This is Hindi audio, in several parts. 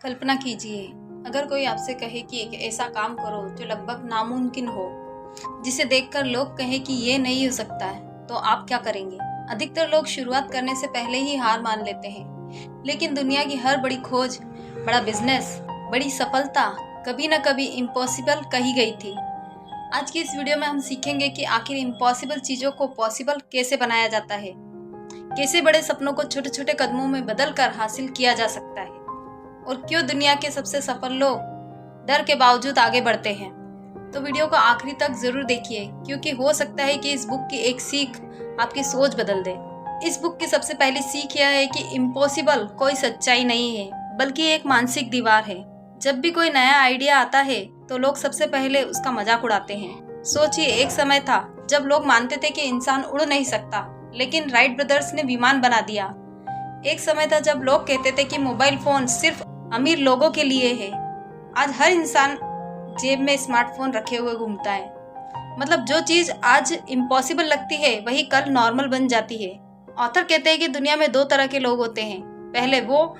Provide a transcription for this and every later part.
कल्पना कीजिए, अगर कोई आपसे कहे कि एक ऐसा काम करो जो लगभग नामुमकिन हो, जिसे देखकर लोग कहें कि ये नहीं हो सकता है, तो आप क्या करेंगे? अधिकतर लोग शुरुआत करने से पहले ही हार मान लेते हैं, लेकिन दुनिया की हर बड़ी खोज, बड़ा बिजनेस, बड़ी सफलता कभी न कभी इम्पॉसिबल कही गई थी। आज की इस वीडियो में हम सीखेंगे कि आखिर इम्पॉसिबल चीज़ों को पॉसिबल कैसे बनाया जाता है, कैसे बड़े सपनों को छोटे छोटे कदमों में बदल कर हासिल किया जा सकता है, और क्यों दुनिया के सबसे सफल लोग डर के बावजूद आगे बढ़ते हैं। तो वीडियो को आखिरी तक जरूर देखिए, क्योंकि हो सकता है कि इस बुक की एक सीख आपकी सोच बदल दे। इस बुक की सबसे पहली सीख यह है कि इम्पॉसिबल कोई सच्चाई नहीं है, बल्कि एक मानसिक दीवार है। जब भी कोई नया आइडिया आता है तो लोग सबसे पहले उसका मजाक उड़ाते हैं। सोचिए, एक समय था जब लोग मानते थे कि इंसान उड़ नहीं सकता, लेकिन राइट ब्रदर्स ने विमान बना दिया। एक समय था जब लोग कहते थे कि मोबाइल फोन सिर्फ अमीर लोगों के लिए है। आज हर इंसान जेब में स्मार्टफोन रखे हुए घूमता है। मतलब जो चीज आज इम्पॉसिबल लगती है वही कल नॉर्मल बन जाती है। ऑथर कहते हैं कि दुनिया में दो तरह के लोग होते हैं। पहले वो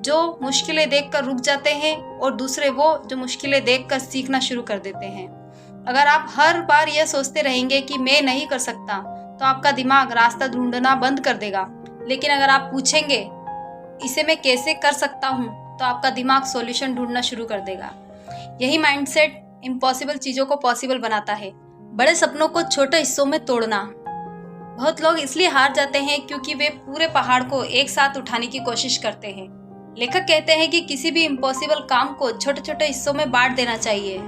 जो मुश्किलें देखकर रुक जाते हैं, और दूसरे वो जो मुश्किलें देखकर सीखना शुरू कर देते हैं। अगर आप हर बार यह सोचते रहेंगे कि मैं नहीं कर सकता, तो आपका दिमाग रास्ता ढूंढना बंद कर देगा। लेकिन अगर आप पूछेंगे इसे मैं कैसे कर सकता हूँ, तो आपका दिमाग सॉल्यूशन ढूंढना शुरू कर देगा। यही माइंडसेट इम्पॉसिबल चीज़ों को पॉसिबल बनाता है। बड़े सपनों को छोटे हिस्सों में तोड़ना। बहुत लोग इसलिए हार जाते हैं क्योंकि वे पूरे पहाड़ को एक साथ उठाने की कोशिश करते हैं। लेखक कहते हैं कि किसी भी इम्पॉसिबल काम को छोटे छोटे हिस्सों में बांट देना चाहिए।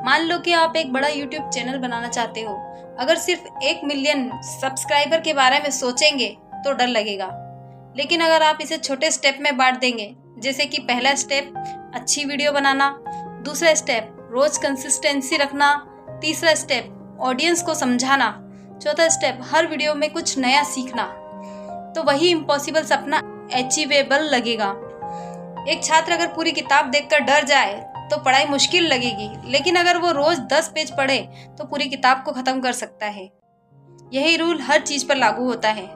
मान लो कि आप एक बड़ा यूट्यूब चैनल बनाना चाहते हो। अगर सिर्फ 1 मिलियन सब्सक्राइबर के बारे में सोचेंगे तो डर लगेगा, लेकिन अगर आप इसे छोटे स्टेप में बांट देंगे, जैसे कि पहला स्टेप अच्छी वीडियो बनाना, दूसरा स्टेप रोज कंसिस्टेंसी रखना, तीसरा स्टेप ऑडियंस को समझाना, चौथा स्टेप हर वीडियो में कुछ नया सीखना, तो वही इम्पॉसिबल सपना अचीवेबल लगेगा। एक छात्र अगर पूरी किताब देखकर डर जाए तो पढ़ाई मुश्किल लगेगी, लेकिन अगर वो रोज 10 पेज पढ़े तो पूरी किताब को खत्म कर सकता है। यही रूल हर चीज पर लागू होता है।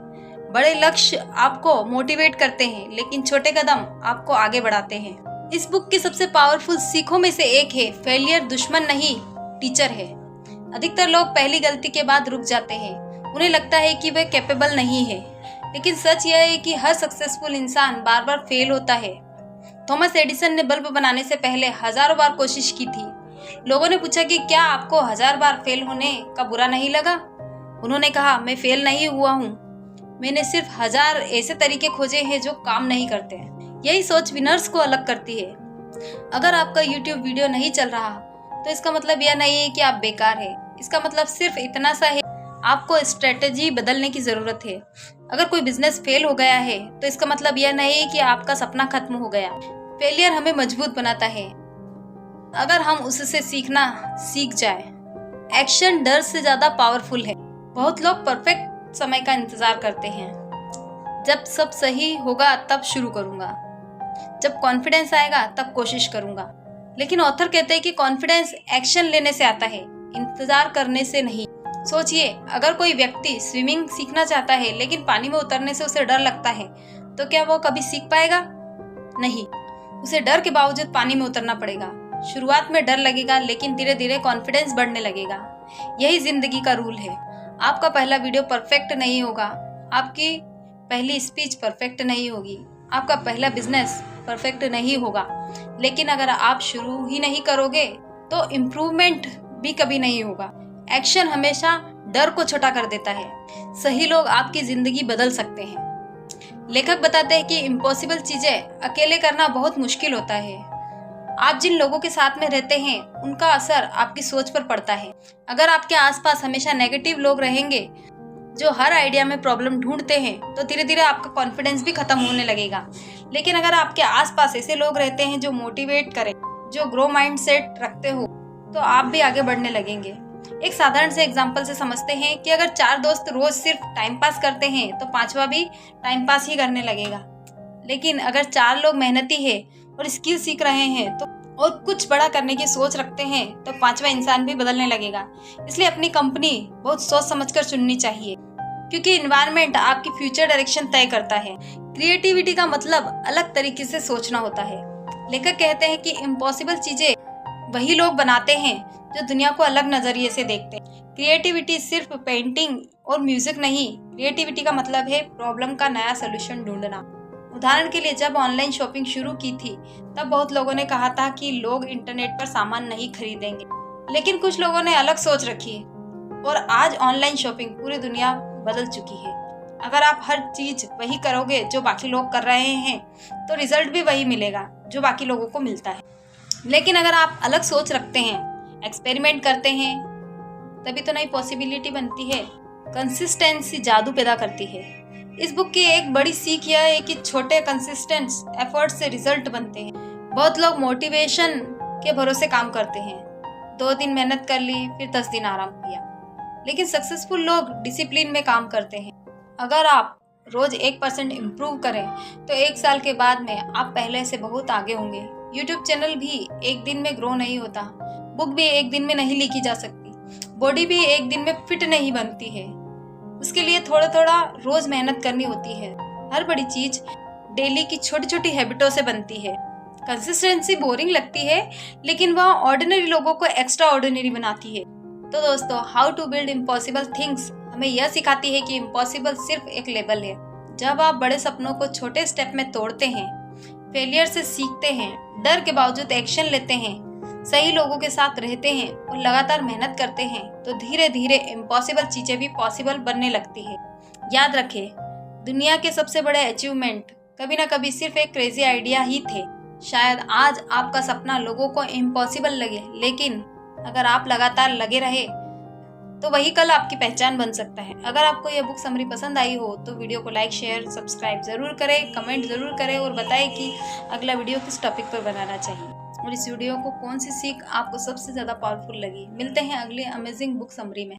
बड़े लक्ष्य आपको मोटिवेट करते हैं, लेकिन छोटे कदम आपको आगे बढ़ाते हैं। इस बुक की सबसे पावरफुल सीखों में से एक है, फेलियर दुश्मन नहीं टीचर है। अधिकतर लोग पहली गलती के बाद रुक जाते हैं। उन्हें लगता है कि वे कैपेबल नहीं है, लेकिन सच यह है कि हर सक्सेसफुल इंसान बार बार फेल होता है। थॉमस एडिसन ने बल्ब बनाने से पहले हजारों बार कोशिश की थी। लोगों ने पूछा कि क्या आपको 1000 बार फेल होने का बुरा नहीं लगा? उन्होंने कहा, मैं फेल नहीं हुआ हूँ, मैंने सिर्फ 1000 ऐसे तरीके खोजे हैं जो काम नहीं करते हैं। यही सोच विनर्स को अलग करती है। अगर आपका YouTube वीडियो नहीं चल रहा तो इसका मतलब यह नहीं है कि आप बेकार है। इसका मतलब सिर्फ इतना सा है, आपको स्ट्रेटेजी बदलने की जरूरत है। अगर कोई बिजनेस फेल हो गया है तो इसका मतलब यह नहीं है कि आपका सपना खत्म हो गया। फेलियर हमें मजबूत बनाता है, अगर हम उससे सीखना सीख जाए। एक्शन डर से ज्यादा पावरफुल है। बहुत लोग परफेक्ट समय का इंतजार करते हैं। जब सब सही होगा तब शुरू करूंगा, जब कॉन्फिडेंस आएगा तब कोशिश करूंगा। लेकिन ऑथर कहते हैं कि कॉन्फिडेंस एक्शन लेने से आता है, इंतजार करने से नहीं। सोचिए, अगर कोई व्यक्ति स्विमिंग सीखना चाहता है लेकिन पानी में उतरने से उसे डर लगता है, तो क्या वो कभी सीख पाएगा? नहीं, उसे डर के बावजूद पानी में उतरना पड़ेगा। शुरुआत में डर लगेगा, लेकिन धीरे धीरे कॉन्फिडेंस बढ़ने लगेगा। यही जिंदगी का रूल है। आपका पहला वीडियो परफेक्ट नहीं होगा, आपकी पहली स्पीच परफेक्ट नहीं होगी, आपका पहला बिजनेस परफेक्ट नहीं होगा, लेकिन अगर आप शुरू ही नहीं करोगे तो इम्प्रूवमेंट भी कभी नहीं होगा। एक्शन हमेशा डर को छोटा कर देता है। सही लोग आपकी जिंदगी बदल सकते हैं। लेखक बताते हैं कि इम्पॉसिबल चीजें अकेले करना बहुत मुश्किल होता है। आप जिन लोगों के साथ में रहते हैं उनका असर आपकी सोच पर पड़ता है। अगर आपके आसपास हमेशा नेगेटिव लोग रहेंगे जो हर आइडिया में प्रॉब्लम ढूंढते हैं, तो धीरे धीरे आपका कॉन्फिडेंस भी खत्म होने लगेगा। लेकिन अगर आपके आसपास ऐसे लोग रहते हैं जो मोटिवेट करें, जो ग्रो माइंडसेट रखते हो, तो आप भी आगे बढ़ने लगेंगे। एक साधारण से एग्जांपल से समझते हैं कि अगर 4 दोस्त रोज सिर्फ टाइम पास करते हैं तो 5वां भी टाइम पास ही करने लगेगा। लेकिन अगर 4 लोग मेहनती है और स्किल सीख रहे हैं तो और कुछ बड़ा करने की सोच रखते हैं, तो 5वां इंसान भी बदलने लगेगा। इसलिए अपनी कंपनी बहुत सोच समझकर चुननी चाहिए, क्योंकि एनवायरनमेंट आपकी फ्यूचर डायरेक्शन तय करता है। क्रिएटिविटी का मतलब अलग तरीके से सोचना होता है। लेखक कहते हैं कि इम्पॉसिबल चीजें वही लोग बनाते हैं जो दुनिया को अलग नजरिए से देखते हैं। क्रिएटिविटी सिर्फ पेंटिंग और म्यूजिक नहीं, क्रिएटिविटी का मतलब है प्रॉब्लम का नया सोल्यूशन ढूंढना। उदाहरण के लिए जब ऑनलाइन शॉपिंग शुरू की थी तब बहुत लोगों ने कहा था कि लोग इंटरनेट पर सामान नहीं खरीदेंगे, लेकिन कुछ लोगों ने अलग सोच रखी और आज ऑनलाइन शॉपिंग पूरी दुनिया बदल चुकी है। अगर आप हर चीज वही करोगे जो बाकी लोग कर रहे हैं तो रिजल्ट भी वही मिलेगा जो बाकी लोगों को मिलता है। लेकिन अगर आप अलग सोच रखते हैं, एक्सपेरिमेंट करते हैं, तभी तो नई पॉसिबिलिटी बनती है। कंसिस्टेंसी जादू पैदा करती है। इस बुक की एक बड़ी सीख यह है कि छोटे कंसिस्टेंट एफर्ट से रिजल्ट बनते हैं। बहुत लोग मोटिवेशन के भरोसे काम करते हैं, 2 दिन मेहनत कर ली फिर 10 दिन आराम किया, लेकिन सक्सेसफुल लोग डिसिप्लिन में काम करते हैं। अगर आप रोज 1% इम्प्रूव करें तो 1 साल के बाद में आप पहले से बहुत आगे होंगे। यूट्यूब चैनल भी एक दिन में ग्रो नहीं होता, बुक भी एक दिन में नहीं लिखी जा सकती, बॉडी भी एक दिन में फिट नहीं बनती है। उसके लिए थोड़ा थोड़ा रोज मेहनत करनी होती है। हर बड़ी चीज डेली की छोटी छोटी हैबिटों से बनती है। कंसिस्टेंसी बोरिंग लगती है, लेकिन वह ऑर्डिनरी लोगों को एक्स्ट्रा ऑर्डिनरी बनाती है। तो दोस्तों, how to build impossible things हमें यह सिखाती है कि इम्पॉसिबल सिर्फ एक लेबल है। जब आप बड़े सपनों को छोटे स्टेप में तोड़ते हैं, फेलियर से सीखते हैं, डर के बावजूद एक्शन लेते हैं, सही लोगों के साथ रहते हैं और लगातार मेहनत करते हैं, तो धीरे धीरे इम्पॉसिबल चीजें भी पॉसिबल बनने लगती है। याद रखें, दुनिया के सबसे बड़े अचीवमेंट कभी ना कभी सिर्फ एक क्रेजी आइडिया ही थे। शायद आज आपका सपना लोगों को इम्पॉसिबल लगे, लेकिन अगर आप लगातार लगे रहे तो वही कल आपकी पहचान बन सकता है। अगर आपको यह बुक समरी पसंद आई हो तो वीडियो को लाइक, शेयर, सब्सक्राइब जरूर करें, कमेंट जरूर करें और बताएं कि अगला वीडियो किस टॉपिक पर बनाना चाहिए और इस वीडियो को कौन सी सीख आपको सबसे ज़्यादा पावरफुल लगी। मिलते हैं अगली अमेजिंग बुक समरी में।